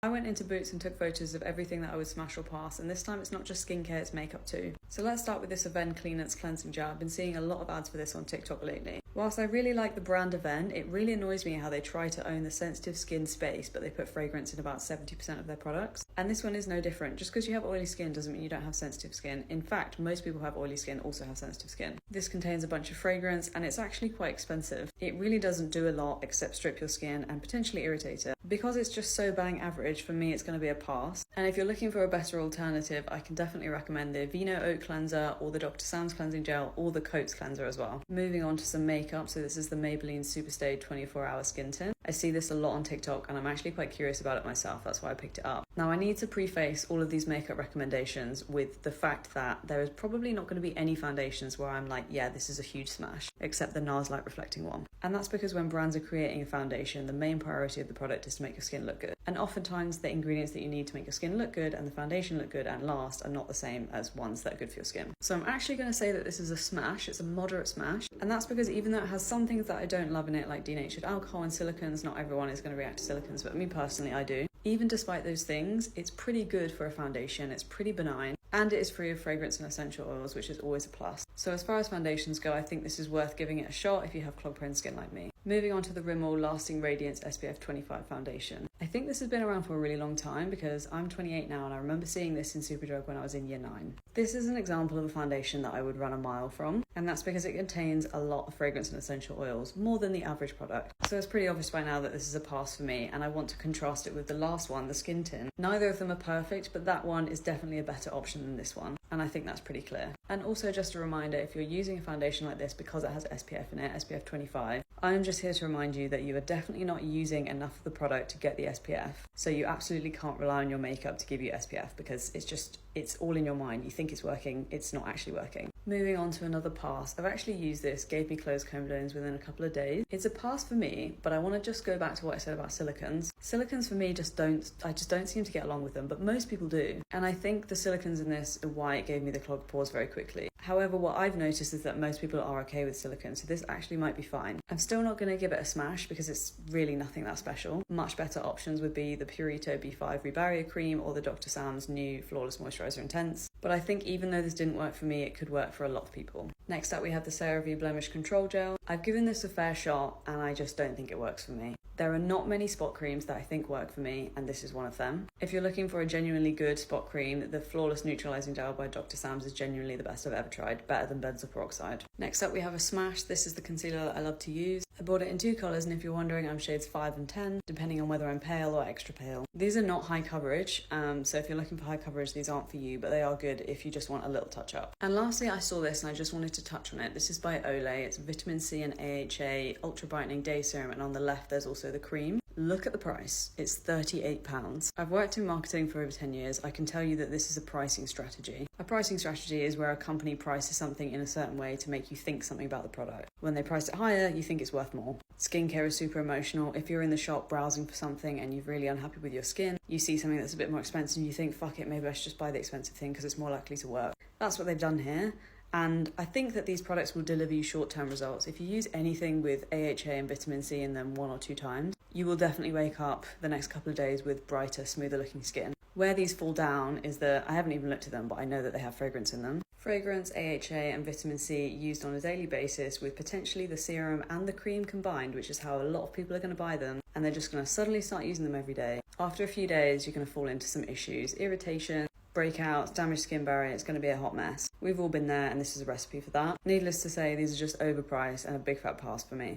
I went into Boots and took photos of everything that I would smash or pass, and this time it's not just skincare, it's makeup too. So let's start with this Avène Cleanance Cleansing Gel. I've been seeing a lot of ads for this on TikTok lately. Whilst I really like the brand Avène, it really annoys me how they try to own the sensitive skin space, but they put fragrance in about 70% of their products. And this one is no different. Just because you have oily skin doesn't mean you don't have sensitive skin. In fact, most people who have oily skin also have sensitive skin. This contains a bunch of fragrance and it's actually quite expensive. It really doesn't do a lot except strip your skin and potentially irritate it. Because it's just so bang average, for me it's going to be a pass. And if you're looking for a better alternative, I can definitely recommend the Aveeno Oat Cleanser or the Dr. Sam's Cleansing Gel or the Coats Cleanser as well. Moving on to some makeup, so this is the Maybelline Superstay 24-Hour Skin Tint. I see this a lot on TikTok and I'm actually quite curious about it myself, that's why I picked it up. Now I need to preface all of these makeup recommendations with the fact that there is probably not going to be any foundations where I'm like, yeah, this is a huge smash, except the NARS Light Reflecting one. And that's because when brands are creating a foundation, the main priority of the product is to make your skin look good. And oftentimes the ingredients that you need to make your skin look good and the foundation look good and last are not the same as ones that are good for your skin. So I'm actually going to say that this is a smash, it's a moderate smash. And that's because even though it has some things that I don't love in it, like denatured alcohol and silicons, not everyone is going to react to silicons, but me personally, I do. Even despite those things, it's pretty good for a foundation, it's pretty benign, and it is free of fragrance and essential oils, which is always a plus. So as far as foundations go, I think this is worth giving it a shot if you have clog-prone skin like me. Moving on to the Rimmel Lasting Radiance SPF 25 foundation. I think this has been around for a really long time because I'm 28 now and I remember seeing this in Superdrug when I was in year 9. This is an example of a foundation that I would run a mile from, and that's because it contains a lot of fragrance and essential oils, more than the average product. So it's pretty obvious by now that this is a pass for me, and I want to contrast it with the last one, the Skin Tint. Neither of them are perfect, but that one is definitely a better option than this one, and I think that's pretty clear. And also just a reminder, if you're using a foundation like this because it has SPF in it, SPF 25, I'm just here to remind you that you are definitely not using enough of the product to get the SPF. So you absolutely can't rely on your makeup to give you SPF because it's all in your mind. You think it's working, it's not actually working. Moving on to another pass. I've actually used this, gave me closed comb bones within a couple of days. It's a pass for me, but I want to just go back to what I said about silicons. Silicons for me I just don't seem to get along with them, but most people do. And I think the silicons in this are why it gave me the clogged pores very quickly. However, what I've noticed is that most people are okay with silicone, so this actually might be fine. I'm still not going to give it a smash because it's really nothing that special. Much better options would be the Purito B5 Rebarrier Cream or the Dr. Sam's new Flawless Moisturiser Intense. But I think even though this didn't work for me, it could work for a lot of people. Next up we have the CeraVe Blemish Control Gel. I've given this a fair shot and I just don't think it works for me. There are not many spot creams that I think work for me, and this is one of them. If you're looking for a genuinely good spot cream, the Flawless Neutralizing Gel by Dr. Sam's is genuinely the best I've ever tried, better than benzoyl peroxide. Next up we have a smash. This is the concealer that I love to use. I bought it in 2 colours, and if you're wondering, I'm shades 5 and 10, depending on whether I'm pale or extra pale. These are not high coverage, so if you're looking for high coverage, these aren't for you, but they are good if you just want a little touch up. And lastly, I saw this and I just wanted to touch on it. This is by Olay. It's vitamin C and AHA Ultra Brightening Day Serum, and on the left there's also the cream. Look at the price, it's £38. I've worked in marketing for over 10 years. I can tell you that this is a pricing strategy. A pricing strategy is where a company prices something in a certain way to make you think something about the product. When they price it higher, you think it's worth more. Skincare is super emotional. If you're in the shop browsing for something and you're really unhappy with your skin, you see something that's a bit more expensive and you think, fuck it, maybe I should just buy the expensive thing because it's more likely to work. That's what they've done here. And I think that these products will deliver you short-term results. If you use anything with AHA and vitamin C in them 1 or 2 times, you will definitely wake up the next couple of days with brighter, smoother looking skin. Where these fall down is that I haven't even looked at them, but I know that they have fragrance in them. Fragrance, AHA and vitamin C used on a daily basis with potentially the serum and the cream combined, which is how a lot of people are going to buy them, and they're just going to suddenly start using them every day. After a few days, you're going to fall into some issues, irritation, breakouts, damaged skin barrier. It's going to be a hot mess. We've all been there and this is a recipe for that. Needless to say, these are just overpriced and a big fat pass for me.